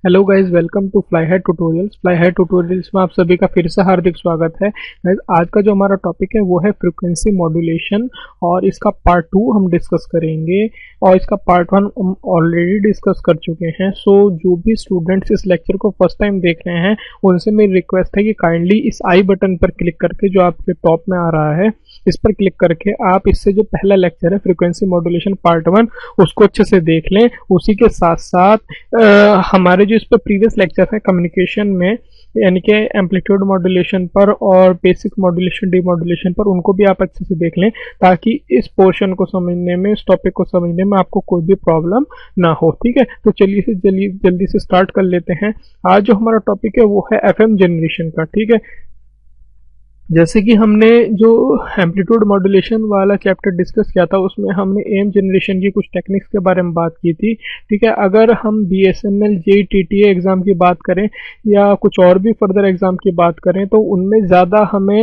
Hello guys, welcome to Fly High Tutorials. Fly High Tutorials में आप सभी का फिर से हार्दिक स्वागत है। गाइस, आज का जो हमारा टॉपिक है वो है फ्रीक्वेंसी मॉड्यूलेशन और इसका पार्ट 2 हम डिस्कस करेंगे और इसका पार्ट 1 हम ऑलरेडी डिस्कस कर चुके हैं। सो जो भी स्टूडेंट्स इस लेक्चर को फर्स्ट टाइम देख रहे हैं उनसे मेरी रिक्वेस्ट है कि काइंडली इस आई बटन पर क्लिक करके जो आपके टॉप में आ रहा है इस पर क्लिक करके आप इससे जो पहला लेक्चर है फ्रीक्वेंसी मॉड्यूलेशन पार्ट 1 उसको अच्छे से देख लें। उसी के साथ साथ हमारे जो इस पर प्रीवियस लेक्चर है कम्युनिकेशन में यानी कि एम्पलीट्यूड मॉड्यूलेशन पर और बेसिक मॉड्यूलेशन डीमॉड्यूलेशन पर, उनको भी आप अच्छे से देख लें ताकि इस पोर्शन को समझने में, इस टॉपिक को समझने में आपको कोई भी प्रॉब्लम ना हो। ठीक है, तो चलिए जल्दी से स्टार्ट कर लेते हैं। आज जो हमारा टॉपिक है वो है एफएम जनरेशन का। ठीक है, जैसे कि हमने जो एम्पलीट्यूड मॉड्यूलेशन वाला चैप्टर डिस्कस किया था उसमें हमने एम जनरेशन की कुछ टेक्निक्स के बारे में बात की थी। ठीक है, अगर हम बीएसएनएल जेईई एग्ज़ाम की बात करें या कुछ और भी फर्दर एग्ज़ाम की बात करें तो उनमें ज़्यादा हमें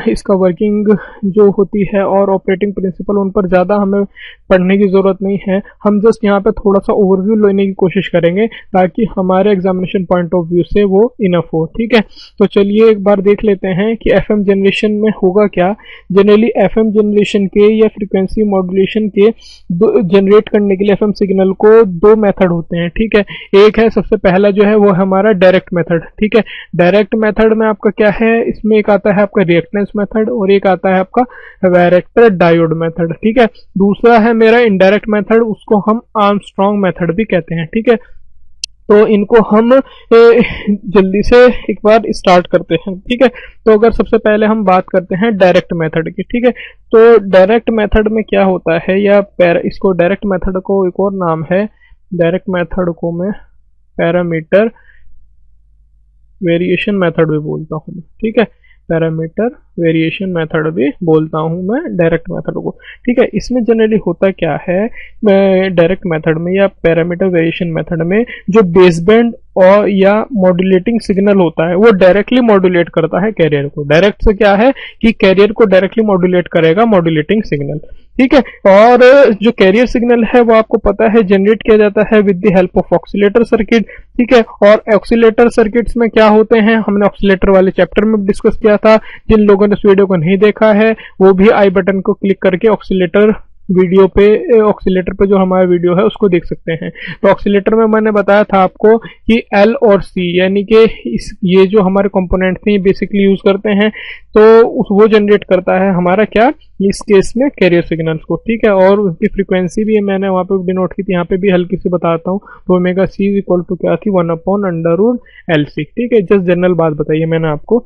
इसका वर्किंग जो होती है और ऑपरेटिंग प्रिंसिपल उन पर ज़्यादा हमें पढ़ने की ज़रूरत नहीं है। हम जस्ट यहाँ पे थोड़ा सा ओवरव्यू लेने की कोशिश करेंगे ताकि हमारे एग्जामिनेशन पॉइंट ऑफ व्यू से वो इनफ हो। ठीक है, तो चलिए एक बार देख लेते हैं कि एफएम जनरेशन में होगा क्या। जनरली एफएम जनरेशन के या फ्रीक्वेंसी मॉड्यूलेशन के जनरेट करने के लिए एफएम सिग्नल को दो मेथड होते हैं। ठीक है, एक है सबसे पहला जो है वो है हमारा डायरेक्ट मेथड। ठीक है, डायरेक्ट मेथड में आपका क्या है, इसमें एक आता है आपका रिएक्टेंस मेथड और एक आता है आपका वैरेक्टर डायोड मेथड। ठीक है, दूसरा है मेरा इनडायरेक्ट मेथड, उसको हम आर्मस्ट्रॉन्ग मेथड भी कहते हैं। ठीक है, तो इनको हम जल्दी से एक बार स्टार्ट करते हैं। ठीक है, तो अगर सबसे पहले हम बात करते हैं डायरेक्ट मेथड की। ठीक है, तो डायरेक्ट मेथड में क्या होता है या इसको डायरेक्ट मेथड को एक और नाम है, डायरेक्ट मेथड को मैं पैरामीटर वेरिएशन मेथड भी बोलता हूँ। ठीक है, पैरामीटर वेरिएशन मेथड भी बोलता हूँ मैं डायरेक्ट मेथड को। ठीक है, इसमें जनरली होता क्या है, डायरेक्ट मेथड में या पैरामीटर वेरिएशन मेथड में जो बेसबैंड और या मॉड्यूलेटिंग सिग्नल होता है वो डायरेक्टली मॉड्यूलेट करता है कैरियर को। डायरेक्ट से क्या है कि कैरियर को डायरेक्टली मॉड्यूलेट करेगा मॉड्यूलेटिंग सिग्नल। ठीक है, और जो कैरियर सिग्नल है वो आपको पता है जनरेट किया जाता है with the help of oscillator circuit. ठीक है, और ऑक्सीलेटर सर्किट्स में क्या होते हैं हमने ऑक्सीलेटर वाले चैप्टर में डिस्कस किया था। जिन लोगों ने इस वीडियो को नहीं देखा है वो भी आई बटन को क्लिक करके ऑक्सीलेटर वीडियो पे, ऑक्सीलेटर पे जो हमारा वीडियो है उसको देख सकते हैं। तो ऑक्सीलेटर में मैंने बताया था आपको कि एल और सी यानी कि ये जो हमारे कंपोनेंट थे बेसिकली यूज करते हैं, तो वो जनरेट करता है हमारा क्या, इस केस में कैरियर सिग्नल्स को। ठीक है, और उसकी फ्रीक्वेंसी भी मैंने वहां पे डिनोट की थी, यहाँ पे भी हल्की से बताता हूँ। तो ओमेगा सी इक्वल टू क्या थी, 1/√LC। ठीक है, जस्ट जनरल बात बताइए मैंने आपको।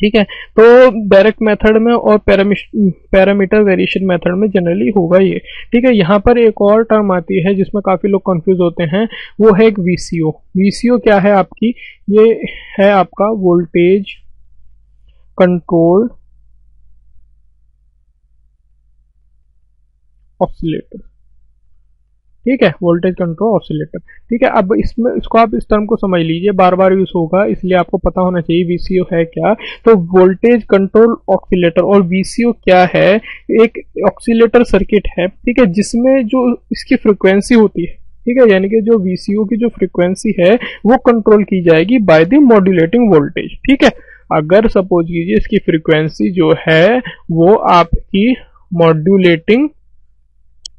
ठीक है, तो डायरेक्ट मेथड में और पैरामीटर वेरिएशन मेथड में जनरली होगा ये। ठीक है, यहाँ पर एक और टर्म आती है जिसमें काफी लोग कंफ्यूज होते हैं, वो है एक वीसीओ। वीसीओ क्या है आपकी, ये है आपका वोल्टेज कंट्रोल्ड ऑसिलेटर। ठीक है, वोल्टेज कंट्रोल ऑसिलेटर। ठीक है, अब इसमें इसको आप इस टर्म को समझ लीजिए, बार बार यूज होगा इसलिए आपको पता होना चाहिए वीसीओ है क्या। तो वोल्टेज कंट्रोल ऑसिलेटर, और वीसीओ क्या है, एक ऑसिलेटर सर्किट है। ठीक है, जिसमें जो इसकी फ्रीक्वेंसी होती है, ठीक है, यानी कि जो वीसीओ की जो फ्रीक्वेंसी है वो कंट्रोल की जाएगी बाय द मॉड्यूलेटिंग वोल्टेज। ठीक है, अगर सपोज कीजिए इसकी फ्रीक्वेंसी जो है वो आपकी मॉड्यूलेटिंग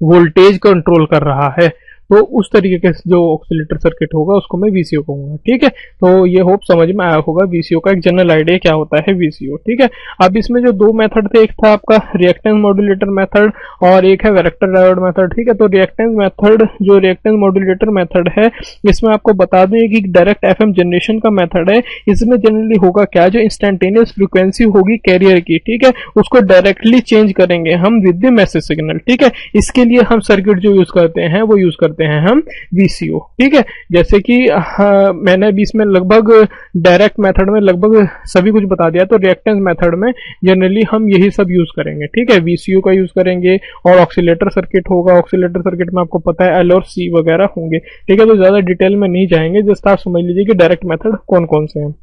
वोल्टेज कंट्रोल कर रहा है तो उस तरीके के जो ऑक्सीलेटर सर्किट होगा उसको मैं वीसीओ कहूंगा। ठीक है, तो ये होप समझ में आया होगा वीसीओ का एक जनरल आइडिया क्या होता है वीसीओ। ठीक है, अब इसमें जो दो मेथड थे, एक था आपका रिएक्टेंस मॉड्यूलेटर मेथड और एक है वैरेक्टर डायोड मेथड। ठीक है, तो रिएक्टेंस मेथड, जो रिएक्टेंस मॉड्यूलेटर मेथड है, इसमें आपको बता दें कि डायरेक्ट एफएम जनरेशन का मेथड है। इसमें जनरली होगा क्या, जो इंस्टेंटेनियस फ्रीक्वेंसी होगी कैरियर की, ठीक है, उसको डायरेक्टली चेंज करेंगे हम विद द मैसेज सिग्नल। ठीक है, इसके लिए हम सर्किट जो यूज करते हैं वो यूज करते हैं हम वीसीओ। ठीक है, जैसे कि मैंने अभी इसमें लगभग डायरेक्ट मेथड में लगभग सभी कुछ बता दिया, तो रिएक्टेंस मेथड में जनरली हम यही सब यूज करेंगे। ठीक है, वीसीओ का यूज करेंगे और ऑक्सीलेटर सर्किट होगा। ऑक्सीलेटर सर्किट में आपको पता है एल और सी वगैरह होंगे। ठीक है, तो ज्यादा डिटेल में नहीं जाएंगे, जस्ट आप समझ लीजिए कि डायरेक्ट मेथड कौन कौन से हैं।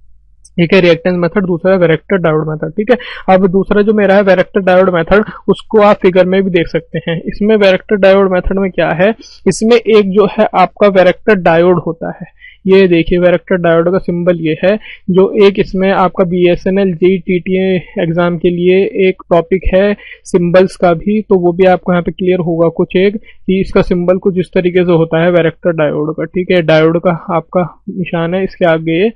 एक है रिएक्टेंस मेथड, दूसरा है वैरेक्टर डायोड मेथड। ठीक है, अब दूसरा जो मेरा है वैरेक्टर डायोड मेथड, उसको आप फिगर में भी देख सकते हैं। इसमें वैरेक्टर डायोड मेथड में क्या है, इसमें एक जो है आपका वैरेक्टर डायोड होता है। ये देखिए वैरेक्टर डायोड का सिंबल ये है, जो एक इसमें आपका BSNL JEE एग्जाम के लिए एक टॉपिक है सिंबल्स का भी, तो वो भी आपको यहाँ पे क्लियर होगा कुछ एक, कि इसका सिंबल कुछ इस तरीके से होता है वैरेक्टर डायोड का। ठीक है, डायोड का आपका निशान है, इसके आगे ये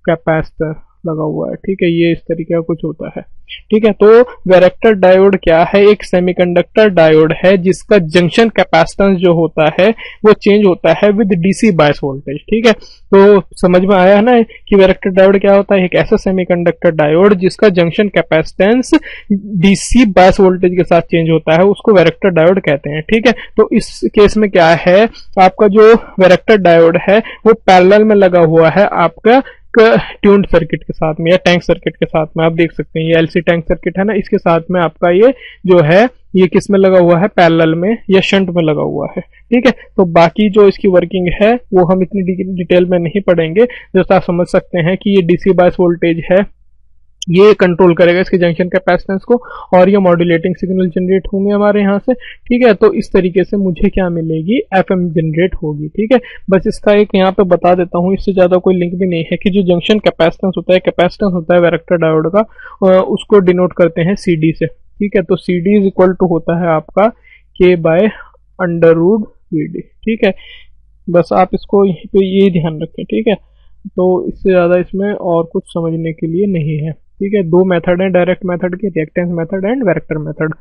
कैपेसिटर लगा हुआ है। ठीक है, ये इस तरीके का कुछ होता है। ठीक है, तो वैरेक्टर डायोड क्या है, एक सेमीकंडक्टर डायोड है जिसका जंक्शन कैपेसिटेंस जो होता है वो चेंज होता है विद DC बायस वोल्टेज। ठीक है, तो समझ में आया है ना कि वैरेक्टर डायोड क्या होता है, एक ऐसा सेमीकंडक्टर डायोड जिसका junction capacitance DC bias voltage के साथ चेंज होता है, उसको वैरेक्टर डायोड कहते हैं। ठीक है, तो इस केस में क्या है, आपका जो वैरेक्टर डायोड है वो पैरेलल में लगा हुआ है आपका ट्यून्ड सर्किट के साथ में या टैंक सर्किट के साथ में। आप देख सकते हैं ये LC टैंक सर्किट है ना, इसके साथ में आपका ये जो है ये किस में लगा हुआ है, पैरेलल में या शंट में लगा हुआ है। ठीक है, तो बाकी जो इसकी वर्किंग है वो हम इतनी डिटेल में नहीं पढ़ेंगे। जैसा आप समझ सकते हैं कि ये DC बायस वोल्टेज है, ये कंट्रोल करेगा इसके जंक्शन कैपेसिटेंस को, और ये मॉड्यूलेटिंग सिग्नल जनरेट होंगे हमारे यहाँ से। ठीक है, तो इस तरीके से मुझे क्या मिलेगी, FM जनरेट होगी। ठीक है, बस इसका एक यहाँ पे बता देता हूँ, इससे ज्यादा कोई लिंक भी नहीं है, कि जो जंक्शन कैपेसिटेंस होता है वैरेक्टर डायोड का, उसको डिनोट करते हैं CD से। ठीक है, तो CD इज इक्वल टू होता है आपका K/√VD। ठीक है, बस आप इसको यहीं पे ये ध्यान रखें। ठीक है, तो इससे ज़्यादा इसमें और कुछ समझने के लिए नहीं है। ठीक है, दो मेथड हैं डायरेक्ट मेथड के, reactance method and varactor method,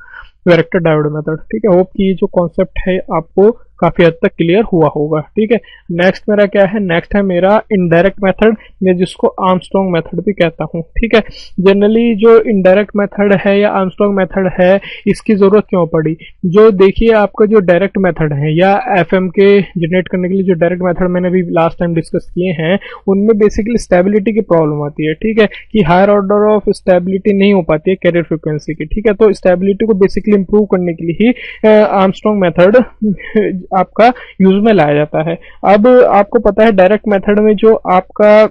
varactor diode method. ठीक है, होप कि ये जो कॉन्सेप्ट है आपको काफी हद तक क्लियर हुआ होगा। ठीक है, नेक्स्ट मेरा क्या है, नेक्स्ट है मेरा इनडायरेक्ट मेथड, मैं जिसको आर्मस्ट्रॉन्ग मेथड भी कहता हूँ। ठीक है, जनरली जो इनडायरेक्ट मेथड है या आर्मस्ट्रॉन्ग मेथड है, इसकी जरूरत क्यों पड़ी, जो देखिए आपका जो डायरेक्ट मेथड है या FM के जनरेट करने के लिए जो डायरेक्ट मेथड मैंने अभी लास्ट टाइम डिस्कस किए हैं, उनमें बेसिकली स्टेबिलिटी की प्रॉब्लम आती है। ठीक है, कि हायर ऑर्डर ऑफ स्टेबिलिटी नहीं हो पाती है कैरियर फ्रिक्वेंसी की। ठीक है, तो स्टेबिलिटी को बेसिकली इंप्रूव करने के लिए ही आर्मस्ट्रॉन्ग मेथड आपका यूज में लाया जाता है। अब आपको पता है डायरेक्ट मेथड में जो आपका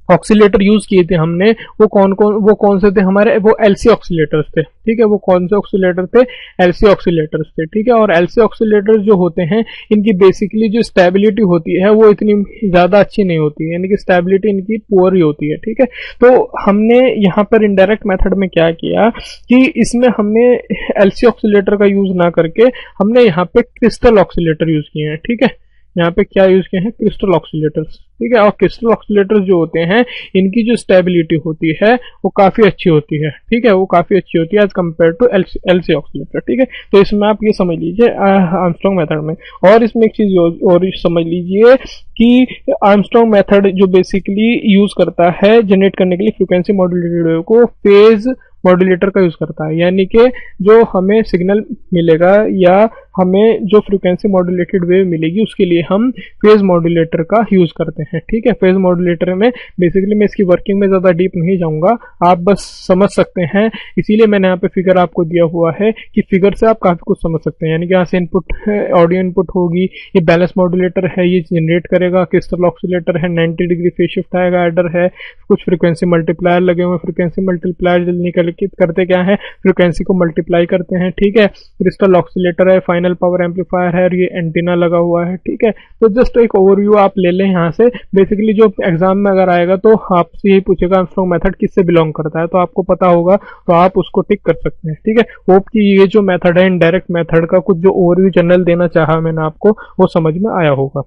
ऑक्सीलेटर यूज किए थे हमने, वो कौन से थे हमारे, वो LC ऑक्सीलेटर्स थे। ठीक है, वो कौन से ऑक्सीलेटर थे, LC ऑक्सीलेटर्स थे। ठीक है, और LC ऑक्सीलेटर्स जो होते हैं, इनकी बेसिकली जो स्टेबिलिटी होती है वो इतनी ज्यादा अच्छी नहीं होती है, यानी कि स्टेबिलिटी इनकी पुअर ही होती है। ठीक है, तो हमने यहाँ पर इनडायरेक्ट मेथड में क्या किया कि इसमें हमने LC ऑक्सीलेटर का यूज ना करके हमने यहाँ पे क्रिस्टल ऑक्सीलेटर यूज किए हैं। ठीक है, यहाँ पे क्या यूज किए हैं, क्रिस्टल ऑक्सीलेटर्स। ठीक है, और क्रिस्टल ऑक्सीलेटर्स जो होते हैं, इनकी जो स्टेबिलिटी होती है वो काफी अच्छी होती है। ठीक है, वो काफी अच्छी होती है as compare to LC oscillator. ठीक है, तो इसमें आप ये समझ लीजिए आर्मस्ट्रॉन्ग मेथड में। और इसमें एक चीज और समझ लीजिए कि आर्मस्ट्रॉन्ग मेथड जो बेसिकली यूज करता है जनरेट करने के लिए फ्रीक्वेंसी मॉड्यूलेटेड वेव को, फेज मॉड्यूलेटर का यूज करता है, यानी कि जो हमें सिग्नल मिलेगा या हमें जो फ्रीक्वेंसी मॉड्यूलेटेड वेव मिलेगी उसके लिए हम फेज मॉड्यूलेटर का यूज करते हैं। ठीक है, फेज मॉड्यूलेटर में बेसिकली मैं इसकी वर्किंग में ज्यादा डीप नहीं जाऊंगा, आप बस समझ सकते हैं, इसीलिए मैंने यहाँ पे फिगर आपको दिया हुआ है कि फिगर से आप काफी कुछ समझ सकते हैं। यानी कि यहाँ से इनपुट ऑडियो इनपुट होगी, ये बैलेंस मॉड्यूलेटर है, ये जनरेट करेगा, क्रिस्टल ऑक्सीलेटर है, 90 डिग्री फेज शिफ्ट आएगा, एडर है, कुछ फ्रीक्वेंसी मल्टीप्लायर लगे हुए, फ्रीक्वेंसी मल्टीप्लायर जल्दी निकल करते क्या है, फ्रीक्वेंसी को मल्टीप्लाई करते हैं। ठीक है, क्रिस्टल ऑक्सीलेटर है, फाइनल पावर एम्पलीफायर है, और ये एंटीना लगा हुआ है। ठीक है, तो जस्ट एक ओवरव्यू आप ले लें यहाँ से। बेसिकली जो एग्जाम में अगर आएगा तो आपसे यही पूछेगा आर्मस्ट्रॉन्ग मेथड किससे बिलोंग करता है, तो आपको पता होगा तो आप उसको टिक कर सकते हैं। ठीक है, होप कि ये जो मेथड है इनडायरेक्ट मेथड का कुछ जो ओवरव्यू जनरल देना चाहा मैंने आपको, वो समझ में आया होगा।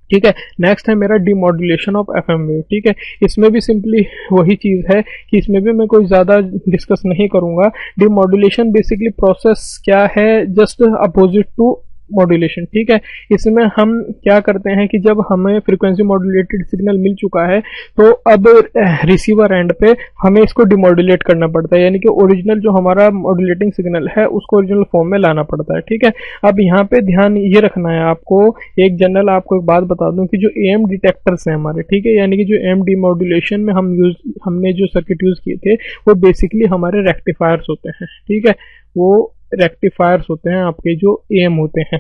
ठीक है, नेक्स्ट है मेरा डीमॉड्यूलेशन ऑफ FM वेव। ठीक है, इसमें भी सिंपली वही चीज है कि इसमें भी मैं कोई ज्यादा डिस्कस नहीं करूंगा। डीमॉड्यूलेशन बेसिकली प्रोसेस क्या है, जस्ट अपोजिट टू मॉड्यूलेशन। ठीक है, इसमें हम क्या करते हैं कि जब हमें फ्रीक्वेंसी मॉड्यूलेटेड सिग्नल मिल चुका है तो अब रिसीवर एंड पे हमें इसको डिमॉड्यूलेट करना पड़ता है, यानी कि ओरिजिनल जो हमारा मॉड्यूलेटिंग सिग्नल है उसको ओरिजिनल फॉर्म में लाना पड़ता है। ठीक है, अब यहाँ पे ध्यान ये रखना है आपको, एक जनरल आपको एक बात बता दूं कि जो AM डिटेक्टर्स हैं हमारे, ठीक है, यानी कि जो AM डीमॉड्यूलेशन में हमने जो सर्किट यूज किए थे वो बेसिकली हमारे रेक्टिफायर्स होते हैं। ठीक है, वो रेक्टिफायर्स होते हैं आपके जो AM होते हैं,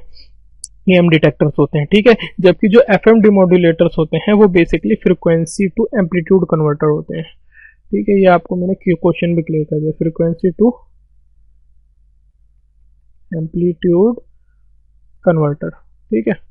AM डिटेक्टर्स होते हैं। ठीक है, जबकि जो FM डिमॉड्यूलेटर्स होते हैं वो basically frequency to amplitude converter होते हैं। ठीक है, ये आपको मैंने क्वेश्चन भी क्लियर कर दिया, फ्रीक्वेंसी टू एम्पलीट्यूड कन्वर्टर। ठीक है,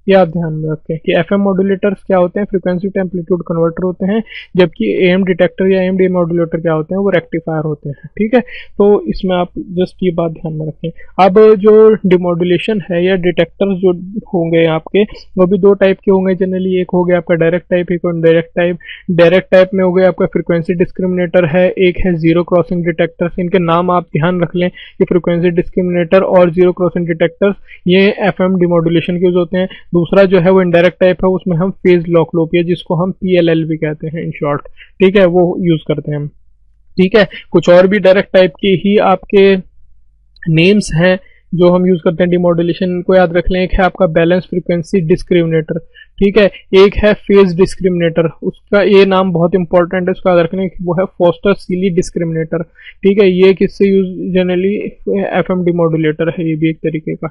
ये आप ध्यान में रखें कि एफएम मॉड्यूलेटर्स क्या होते हैं, फ्रीक्वेंसी टू एम्पलीट्यूड कन्वर्टर होते हैं, जबकि एएम डिटेक्टर या एएम डी मॉड्यूलेटर क्या होते हैं, वो रेक्टिफायर होते हैं। ठीक है, तो इसमें आप जस्ट ये बात ध्यान में रखें। अब जो डिमॉड्यूलेशन है या डिटेक्टर्स जो होंगे आपके, वो भी दो टाइप के होंगे जनरली। एक हो गया आपका डायरेक्ट टाइप, एक इनडायरेक्ट टाइप। डायरेक्ट टाइप में हो गया आपका फ्रीक्वेंसी डिस्क्रिमिनेटर है, एक है जीरो क्रॉसिंग डिटेक्टर्स। इनके नाम आप ध्यान रख लें कि फ्रीक्वेंसी डिस्क्रिमिनेटर और जीरो क्रॉसिंग डिटेक्टर्स ये एफएम डिमॉड्यूलेशन के यूज होते हैं। दूसरा जो है वो इनडायरेक्ट टाइप है, उसमें हम फेज लॉक लूप, या जिसको हम पीएलएल भी कहते हैं इन शॉर्ट, ठीक है, वो यूज करते हैं हम। ठीक है, कुछ और भी डायरेक्ट टाइप के ही आपके नेम्स हैं जो हम यूज करते हैं डिमॉड्यूलेशन को, याद रख लें। एक है आपका बैलेंस फ्रीक्वेंसी डिस्क्रिमिनेटर, ठीक है, एक है फेज डिस्क्रिमिनेटर, उसका ये नाम बहुत इंपॉर्टेंट है, उसका याद रखने, वो है फोस्टर सीली डिस्क्रिमिनेटर। ठीक है, ये किससे यूज जनरली एफएम डिमॉड्यूलेटर है, ये भी एक तरीके का।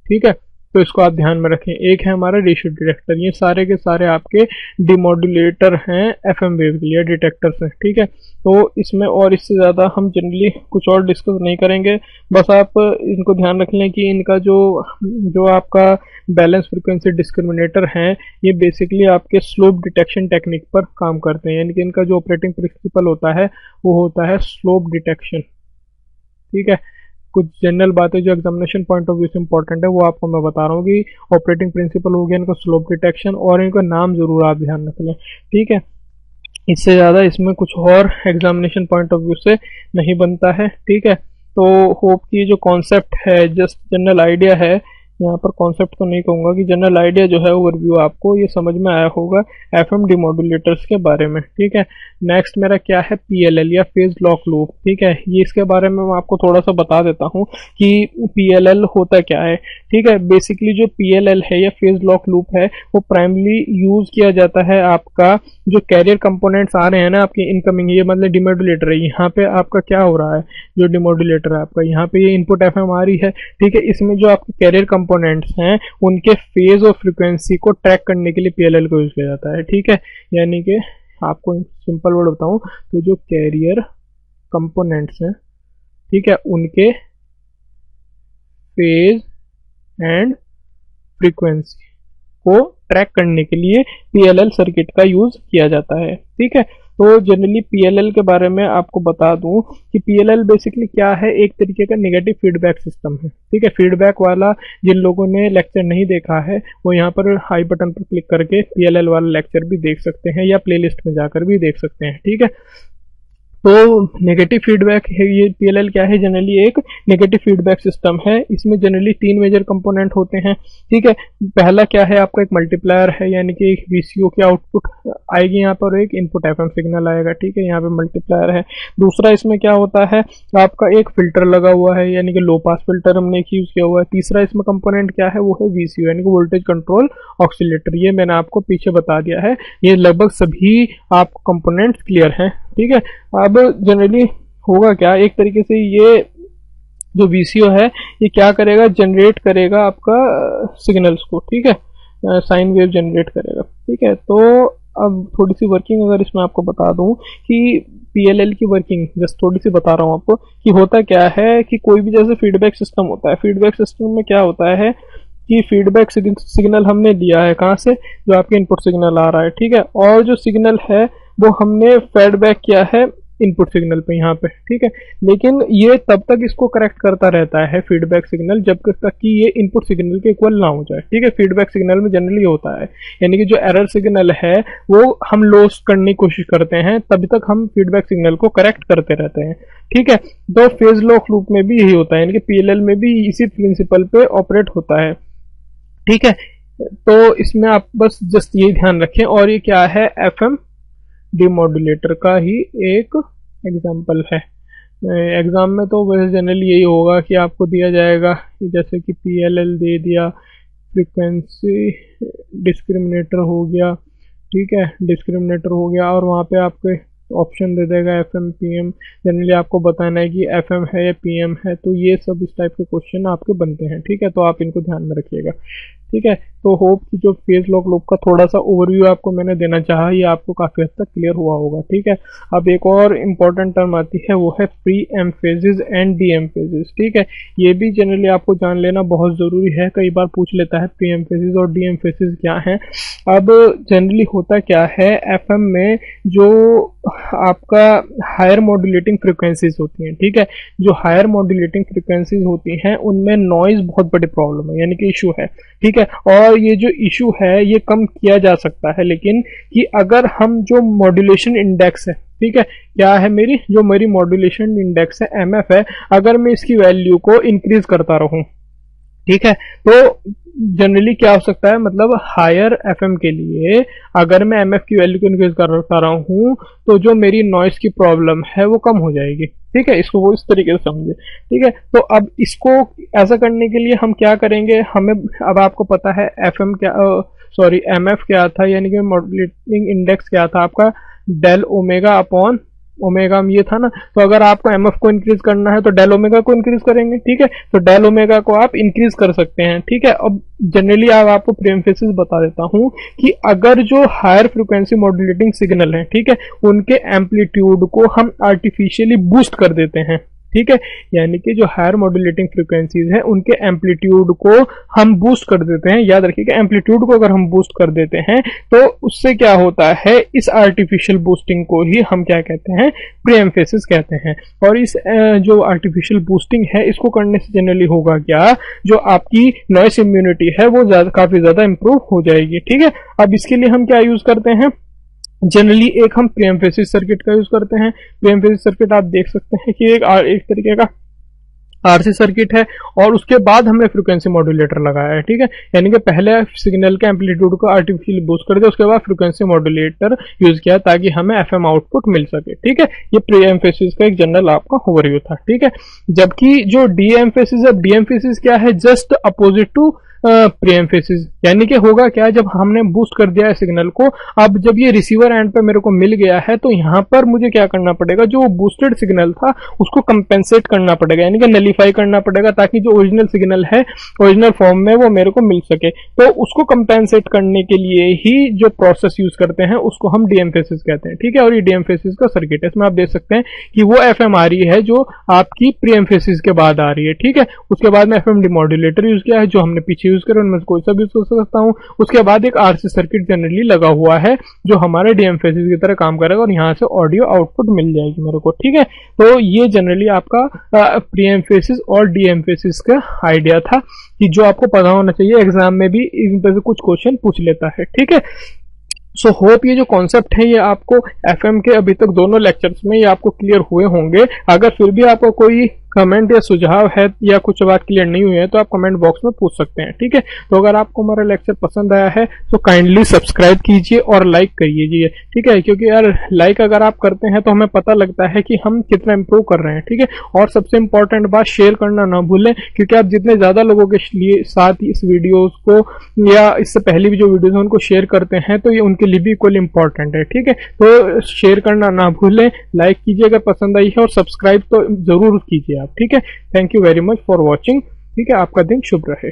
ठीक है, तो इसको आप ध्यान में रखें। एक है हमारा रेशियो डिटेक्टर, ये सारे के सारे आपके डिमॉड्यूलेटर हैं एफएम वेव के लिए, डिटेक्टर्स हैं। ठीक है, तो इसमें और इससे ज़्यादा हम जनरली कुछ और डिस्कस नहीं करेंगे, बस आप इनको ध्यान रख लें कि इनका जो आपका बैलेंस फ्रीक्वेंसी डिस्क्रिमिनेटर हैं, ये बेसिकली आपके स्लोप डिटेक्शन टेक्निक पर काम करते हैं, यानी कि इनका जो ऑपरेटिंग प्रिंसिपल होता है वो होता है स्लोप डिटेक्शन। ठीक है, कुछ जनरल बातें जो एग्जामिनेशन पॉइंट ऑफ व्यू से इंपॉर्टेंट है वो आपको मैं बता रहा हूँ कि ऑपरेटिंग प्रिंसिपल हो गया इनका स्लोप डिटेक्शन, और इनका नाम जरूर आप ध्यान रख लें। ठीक है, इससे ज़्यादा इसमें कुछ और एग्जामिनेशन पॉइंट ऑफ व्यू से नहीं बनता है। ठीक है, तो होप की जो कॉन्सेप्ट है, जस्ट जनरल आइडिया है, यहाँ पर कॉन्सेप्ट तो नहीं कहूँगा, कि जनरल आइडिया जो है ओवरव्यू आपको ये समझ में आया होगा एफएम डिमॉड्यूलेटर्स के बारे में। ठीक है, नेक्स्ट मेरा क्या है, पीएलएल या फेज लॉक लूप। ठीक है, ये इसके बारे में मैं आपको थोड़ा सा बता देता हूँ कि पीएलएल होता क्या है। ठीक है, बेसिकली जो पीएलएल है या फेज लॉक लूप है, वो प्राइमली यूज किया जाता है आपका जो कैरियर कंपोनेंट्स आ रहे हैं ना आपके इनकमिंग, ये मतलब डिमॉड्यूलेटर है, यहाँ पे आपका क्या हो रहा है, जो डिमॉड्यूलेटर है आपका, यहाँ पे ये इनपुट एफएम आ रही है। ठीक है, इसमें जो आपके कैरियर कंपोनेंट्स हैं उनके फेज और फ्रीक्वेंसी को ट्रैक करने के लिए पीएलएल को यूज किया जाता है। ठीक है, यानी कि आपको सिंपल वर्ड बताऊं तो जो कैरियर कंपोनेंट्स हैं, ठीक है, उनके फेज एंड फ्रीक्वेंसी को ट्रैक करने के लिए पीएलएल सर्किट का यूज किया जाता है। ठीक है, तो जनरली पीएलएल के बारे में आपको बता दूं कि पीएलएल बेसिकली क्या है, एक तरीके का नेगेटिव फीडबैक सिस्टम है। ठीक है, फीडबैक वाला जिन लोगों ने लेक्चर नहीं देखा है वो यहाँ पर हाई बटन पर क्लिक करके पीएलएल वाला लेक्चर भी देख सकते हैं, या प्लेलिस्ट में जाकर भी देख सकते हैं। ठीक है, तो नेगेटिव फीडबैक है, ये पीएलएल क्या है, जनरली एक नेगेटिव फीडबैक सिस्टम है। इसमें जनरली तीन मेजर कंपोनेंट होते हैं। ठीक है, पहला क्या है आपका, एक मल्टीप्लायर है, यानी कि एक वीसीओ की आउटपुट आएगी यहाँ पर, एक इनपुट एफएम सिग्नल आएगा। ठीक है, यहाँ पे मल्टीप्लायर है। दूसरा इसमें क्या होता है, आपका एक फिल्टर लगा हुआ है, यानी कि लो पास फिल्टर हमने एक यूज किया हुआ है। तीसरा इसमें कंपोनेंट क्या है, वो है वीसीओ, यानी कि वोल्टेज कंट्रोल ऑक्सीलेटर। ये मैंने आपको पीछे बता दिया है, ये लगभग सभी आपको कंपोनेंट्स क्लियर हैं। ठीक है, अब जनरली होगा क्या, एक तरीके से ये जो वीसीओ है ये क्या करेगा, जनरेट करेगा आपका सिग्नल्स को। ठीक है, साइन वेव जनरेट करेगा। ठीक है, तो अब थोड़ी सी वर्किंग अगर इसमें आपको बता दूं कि पीएलएल की वर्किंग जस्ट थोड़ी सी बता रहा हूं आपको कि होता क्या है, कि कोई भी जैसे फीडबैक सिस्टम होता है, फीडबैक सिस्टम में क्या होता है कि फीडबैक सिग्नल हमने दिया है कहाँ से, जो आपके इनपुट सिग्नल आ रहा है। ठीक है, और जो सिग्नल है वो हमने फीडबैक किया है इनपुट सिग्नल पे यहाँ पे। ठीक है, लेकिन ये तब तक इसको करेक्ट करता रहता है फीडबैक सिग्नल जब तक कि ये इनपुट सिग्नल के इक्वल ना हो जाए। ठीक है, फीडबैक सिग्नल में जनरली होता है, यानी कि जो एरर सिग्नल है वो हम लॉस करने की कोशिश करते हैं, तब तक हम फीडबैक सिग्नल को करेक्ट करते रहते हैं। ठीक है, तो फेज लॉक लूप में भी यही होता है, यानी कि पीएलएल में भी इसी प्रिंसिपल पे ऑपरेट होता है। ठीक है, तो इसमें आप बस जस्ट यही ध्यान रखें। और ये क्या है, एफएम डिमॉड्यूलेटर का ही एक एग्जाम्पल है। एग्जाम में तो वैसे जनरली यही होगा कि आपको दिया जाएगा जैसे कि पीएलएल दे दिया, फ्रीक्वेंसी डिस्क्रिमिनेटर हो गया। ठीक है, डिस्क्रिमिनेटर हो गया, और वहाँ पे आपके ऑप्शन दे देगा एफएम पीएम। जनरली आपको बताना है कि एफएम है या पीएम है, तो ये सब इस टाइप के क्वेश्चन आपके बनते हैं। ठीक है, तो आप इनको ध्यान में रखिएगा। ठीक है। तो होप कि जो फेज लॉक लूप का थोड़ा सा ओवरव्यू आपको मैंने देना चाहा, ये आपको काफी हद तक क्लियर हुआ होगा, ठीक है। अब एक और इम्पोर्टेंट टर्म आती है, वो है pre emphasis and D emphasis, ठीक है। ये भी जनरली आपको जान लेना बहुत जरूरी है, कई बार पूछ लेता है प्री एम्फेसिस और डी एम्फेसिस क्या है। अब जनरली होता क्या है, एफएम में जो आपका हायर मॉड्यूलेटिंग फ्रिक्वेंसीज होती हैं, ठीक है, जो हायर मॉड्यूलेटिंग फ्रिक्वेंसीज होती हैं उनमें नॉइज बहुत बड़ी प्रॉब्लम है, यानी कि इशू है, ठीक है। और ये जो इशू है ये कम किया जा सकता है, लेकिन कि अगर हम जो मॉड्यूलेशन इंडेक्स है, ठीक है, क्या है जो मेरी मॉड्यूलेशन इंडेक्स है एमएफ है, अगर मैं इसकी वैल्यू को इंक्रीज करता रहूं, ठीक है, तो जनरली क्या हो सकता है, मतलब हायर एफएम के लिए अगर मैं एमएफ की वैल्यू को इंक्रीज करता रहा हूं तो जो मेरी नॉइस की प्रॉब्लम है वो कम हो जाएगी, ठीक है। इसको वो इस तरीके से समझे, ठीक है। तो अब इसको ऐसा करने के लिए हम क्या करेंगे, हमें अब आपको पता है एफएम क्या, सॉरी एमएफ क्या था, यानी कि मॉड्यूलेटिंग इंडेक्स क्या था आपका, डेल ओमेगा अपॉन ओमेगा ये था ना। तो अगर आपको एमएफ को इंक्रीज करना है तो डेल ओमेगा को इंक्रीज करेंगे, ठीक है। तो डेल ओमेगा को आप इंक्रीज कर सकते हैं, ठीक है। अब जनरली आपको प्रीएम्फेसिस बता देता हूं कि अगर जो हायर फ्रिक्वेंसी मॉड्यूलेटिंग सिग्नल है, ठीक है, उनके एम्पलीट्यूड को हम आर्टिफिशियली बूस्ट कर देते हैं, ठीक है, यानी कि जो हायर मॉड्यूलेटिंग फ्रिक्वेंसीज है उनके एम्पलीट्यूड को हम बूस्ट कर देते हैं। याद रखिएगा, एम्पलीट्यूड को अगर हम बूस्ट कर देते हैं तो उससे क्या होता है, इस आर्टिफिशियल बूस्टिंग को ही हम क्या कहते हैं, प्रीएम्फेसिस कहते हैं। और इस जो आर्टिफिशियल बूस्टिंग है इसको करने से जनरली होगा क्या, जो आपकी नॉइस इम्यूनिटी है वो काफी ज्यादा इंप्रूव हो जाएगी, ठीक है। अब इसके लिए हम क्या यूज करते हैं, जनरली एक हम प्रीएम्फेसिस सर्किट का यूज करते हैं। प्रीएम्फेसिस सर्किट आप देख सकते हैं कि एक तरीके का आरसी सर्किट है और उसके बाद हमने फ्रीक्वेंसी मॉड्यूलेटर लगाया है, ठीक है, यानी कि पहले सिग्नल के एम्पलीट्यूड को आर्टिफिशियली बूस्ट कर दिया, उसके बाद फ्रीक्वेंसी मॉड्यूलेटर यूज किया ताकि हमें एफएम आउटपुट मिल सके, ठीक है। ये प्री एम्फेसिस का एक जनरल आपका ओवरव्यू था, ठीक है। जबकि जो डी एम्फेसिस है, डी एम्फेसिस क्या है, just opposite to pre emphasis, यानी कि होगा क्या, जब हमने बूस्ट कर दिया है सिग्नल को, अब जब ये रिसीवर एंड पे मेरे को मिल गया है तो यहां पर मुझे क्या करना पड़ेगा, जो बूस्टेड सिग्नल था उसको कंपेंसेट करना पड़ेगा, यानी कि नलीफाई करना पड़ेगा ताकि जो ओरिजिनल सिग्नल है ओरिजिनल फॉर्म में वो मेरे को मिल सके। तो उसको कंपेंसेट करने के लिए ही जो प्रोसेस यूज करते हैं उसको हम डी एम्फेसिस कहते हैं, ठीक है। और ये डी एम्फेसिस का सर्किट है, इसमें आप देख सकते हैं कि वो एफएम आ रही है जो आपकी प्री एम्फेसिस के बाद आ रही है, ठीक है। उसके बाद में एफएम डिमॉड्यूलेटर यूज किया है जो हमने पीछे यूज करें, उनमें कोई सा भी यूज कर सकता हूं। उसके बाद एक आरसी सर्किट जनरली लगा हुआ है जो हमारे डी एम्फेसिस की तरह काम करेगा और यहां से ऑडियो आउटपुट मिल जाएगी मेरे को, ठीक है। तो ये जनरली आपका प्री एम्फेसिस और डी एम्फेसिस का आइडिया था कि जो आपको पता होना चाहिए, एग्जाम में भी इन पर से कुछ क्वेश्चन पूछ लेता है, ठीक है। सो होप ये जो कॉन्सेप्ट है ये आपको एफएम के अभी तक दोनों लेक्चर्स में ये आपको क्लियर हुए होंगे। अगर फिर भी आपको कोई कमेंट या सुझाव है या कुछ बात क्लियर नहीं हुई है तो आप कमेंट बॉक्स में पूछ सकते हैं, ठीक है। तो अगर आपको हमारा लेक्चर पसंद आया है तो काइंडली सब्सक्राइब कीजिए और लाइक करिए, ठीक है, क्योंकि यार लाइक अगर आप करते हैं तो हमें पता लगता है कि हम कितना इंप्रूव कर रहे हैं, ठीक है। और सबसे इंपॉर्टेंट बात, शेयर करना ना भूलें, क्योंकि आप जितने ज्यादा लोगों के लिए साथ इस वीडियोस को या इससे पहले भी जो वीडियोस हैं उनको शेयर करते हैं तो ये उनके लिए भी इक्वली इंपॉर्टेंट है, ठीक है। तो शेयर करना ना भूलें, लाइक कीजिए अगर पसंद आई है और सब्सक्राइब तो जरूर कीजिए आप, ठीक है। Thank you very much for watching, ठीक है। आपका दिन शुभ रहे।